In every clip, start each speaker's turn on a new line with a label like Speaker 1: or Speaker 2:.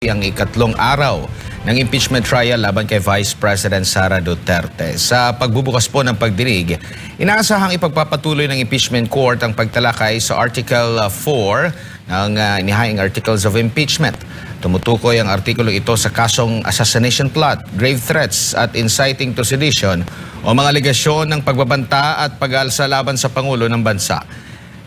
Speaker 1: ang ikatlong araw ng impeachment trial laban kay Vice President Sara Duterte. Sa pagbubukas po ng pagdinig, inaasahang ipagpapatuloy ng impeachment court ang pagtalakay sa Article 4 ng inihaing Articles of Impeachment. Tumutukoy ang artikulo ito sa kasong assassination plot, grave threats at inciting to sedition o mga aligasyon ng pagbabanta at pag-aalsa laban sa Pangulo ng bansa.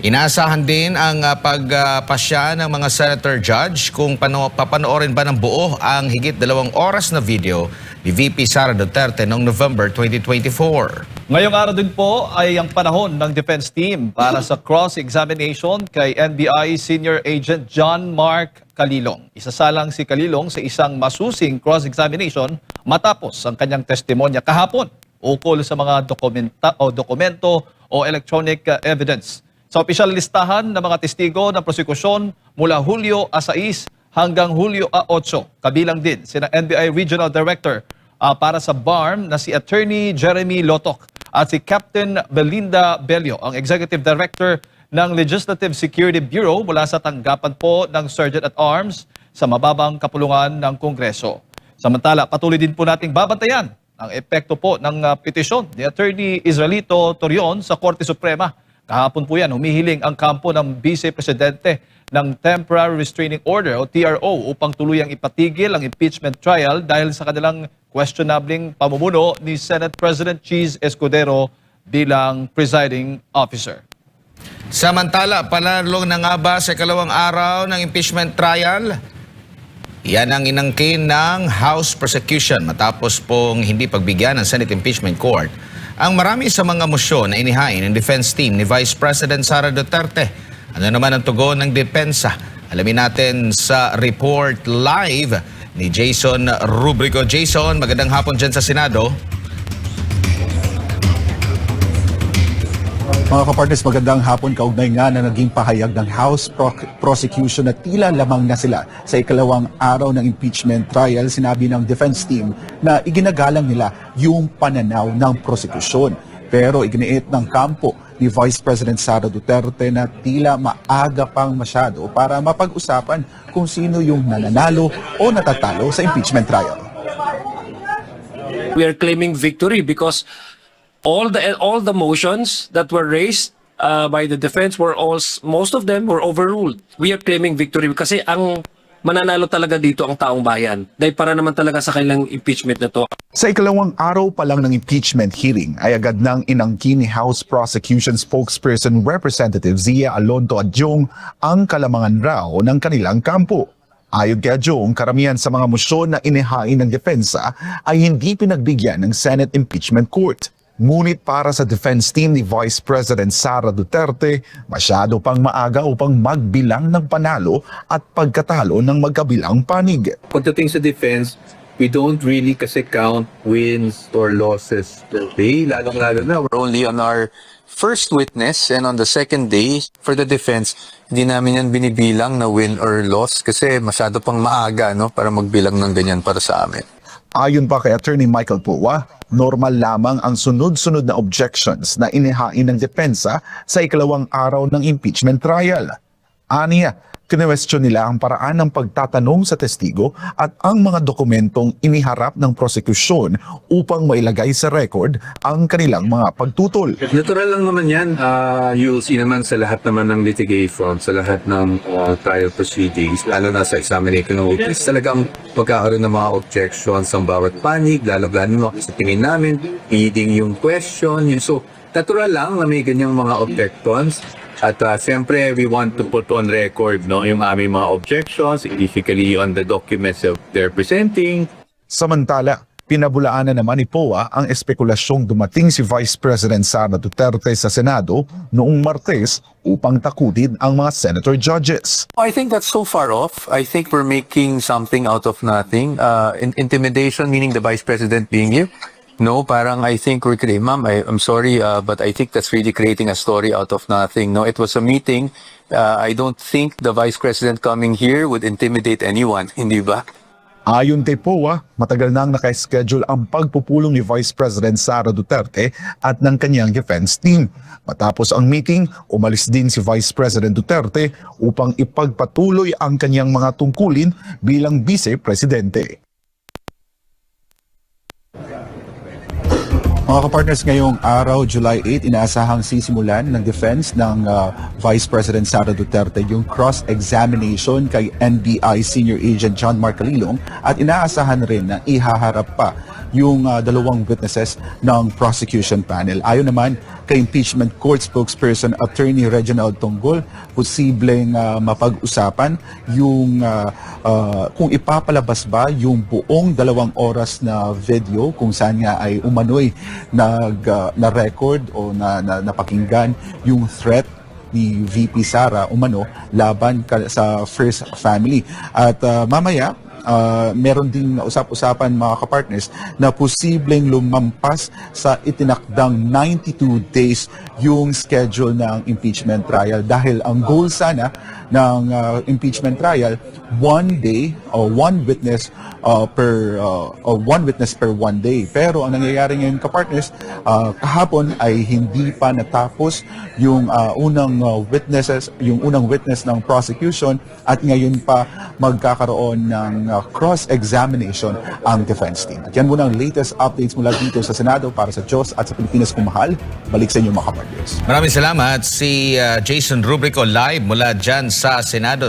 Speaker 1: Inaasahan din ang pagpasya ng mga senator judge kung papanoorin ba ng buo ang higit 2 oras na video ni VP Sara Duterte noong November 2024.
Speaker 2: Ngayong araw din po ay ang panahon ng defense team para sa cross-examination kay NBI Senior Agent John Mark Calilong. Isasalang si Calilong sa isang masusing cross-examination matapos ang kanyang testimonya kahapon ukol sa mga dokumento o electronic evidence. Sa opisyal listahan ng mga testigo ng prosekusyon mula Hulyo 6 hanggang Hulyo 8, kabilang din sina NBI Regional Director para sa BARM na si Attorney Jeremy Lotok at si Captain Belinda Bello, ang Executive Director ng Legislative Security Bureau mula sa tanggapan po ng Sergeant at Arms sa mababang kapulungan ng Kongreso. Samantala, patuloy din po nating babantayan ang epekto po ng petisyon ni Attorney Israelito Torion sa Korte Suprema. Kahapon po yan, humihiling ang kampo ng Vice Presidente ng Temporary Restraining Order o TRO upang tuluyang ipatigil ang impeachment trial dahil sa kanilang questionabling pamumuno ni Senate President Cheese Escudero bilang presiding officer.
Speaker 1: Samantala, panalo na nga ba sa ikalawang araw ng impeachment trial? Yan ang inangkin ng House Prosecution matapos pong hindi pagbigyan ng Senate Impeachment Court ang marami sa mga mosyon na inihain ng defense team ni Vice President Sara Duterte. Ano naman ang tugon ng depensa? Alamin natin sa report live ni Jason Rubrico. Jason, magandang hapon dyan sa Senado.
Speaker 3: Mga kapartners, magandang hapon. Kaugnay nga na naging pahayag ng House Prosecution na tila lamang na sila sa ikalawang araw ng impeachment trial. Sinabi ng defense team na iginagalang nila yung pananaw ng prosekusyon. Pero iginiit ng kampo ni Vice President Sara Duterte na tila maaga pang masyado para mapag-usapan kung sino yung nananalo o natatalo sa impeachment trial.
Speaker 4: We are claiming victory because all the motions that were raised by the defense were most of them were overruled. We are claiming victory kasi ang mananalo talaga dito ang taong bayan. Dahil para naman talaga sa kanilang impeachment na to.
Speaker 5: Sa ikalawang araw pa lang ng impeachment hearing ay agad nang inangkin ni House Prosecution Spokesperson Representative Zia Alonto Adjong ang kalamangan raw ng kanilang kampo. Ayon kay Adjong, karamihan sa mga mosyon na inihain ng depensa ay hindi pinagbigyan ng Senate Impeachment Court. Ngunit para sa defense team ni Vice President Sara Duterte, masyado pang maaga upang magbilang ng panalo at pagkatalo ng magkabilang panig.
Speaker 6: Pagdating sa defense, we don't really kasi count wins or losses today. Lalong-lalo na, we're only on our first witness and on the second day for the defense, hindi namin yan binibilang na win or loss kasi masyado pang maaga para magbilang ng ganyan para sa amin.
Speaker 5: Ayon pa kay Attorney Michael Puwa, normal lamang ang sunod-sunod na objections na inihain ng depensa sa ikalawang araw ng impeachment trial. Aniya, kinwestiyon nila ang paraan ng pagtatanong sa testigo at ang mga dokumentong iniharap ng prosekusyon upang mailagay sa record ang kanilang mga pagtutol.
Speaker 6: Natural lang naman yan. You'll see naman sa lahat naman ng litigation, sa lahat ng trial proceedings, lalo na sa examination ng witness, talagang pagkakaroon ng mga objections ang bawat panig, lalo-lalo sa tingin namin, leading yung question. So, natural lang na may ganyang mga objections. At siyempre, we want to put on record yung aming mga objections, specifically on the documents that they're presenting.
Speaker 5: Samantala, pinabulaan na naman ni POA ang espekulasyong dumating si Vice President Sara Duterte sa Senado noong Martes upang takutin ang mga senator judges.
Speaker 6: I think that's so far off. I think we're making something out of nothing. Intimidation, meaning the Vice President being here. No, parang I think we're creating, ma'am, I'm sorry, but I think that's really creating a story out of nothing. No, it was a meeting. I don't think the Vice President coming here would intimidate anyone, hindi ba?
Speaker 5: Ayon kay POA, matagal nang naka-schedule ang pagpupulong ni Vice President Sara Duterte at ng kanyang defense team. Matapos ang meeting, umalis din si Vice President Duterte upang ipagpatuloy ang kanyang mga tungkulin bilang Vice Presidente.
Speaker 3: Mga kapartners, ngayong araw, July 8, inaasahang sisimulan ng defense ng Vice President Sara Duterte yung cross-examination kay NBI Senior Agent John Mark Calilong at inaasahan rin na ihaharap pa yung dalawang witnesses ng prosecution panel. Ayon naman kay impeachment court spokesperson Attorney Reginald Tonggol, posibleng mapag-usapan yung kung ipapalabas ba yung buong 2 oras na video kung saan nga ay umano'y na-record o napakinggan yung threat ni VP Sara umano laban sa First Family. At mamaya, meron ding usap-usapan mga kapartners na posibleng lumampas sa itinakdang 92 days yung schedule ng impeachment trial dahil ang goal sana ng impeachment trial, 1 day or 1 witness per 1 day. Pero ang nangyayari ngayon kapartners, kahapon ay hindi pa natapos yung unang witness ng prosecution at ngayon pa magkakaroon ng cross-examination ang defense team. At yan muna ang latest updates mula dito sa Senado para sa Diyos at sa Pilipinas kung mahal. Balik sa inyo mga kapartners.
Speaker 1: Maraming salamat si Jason Rubrico live mula dyan sa Senado.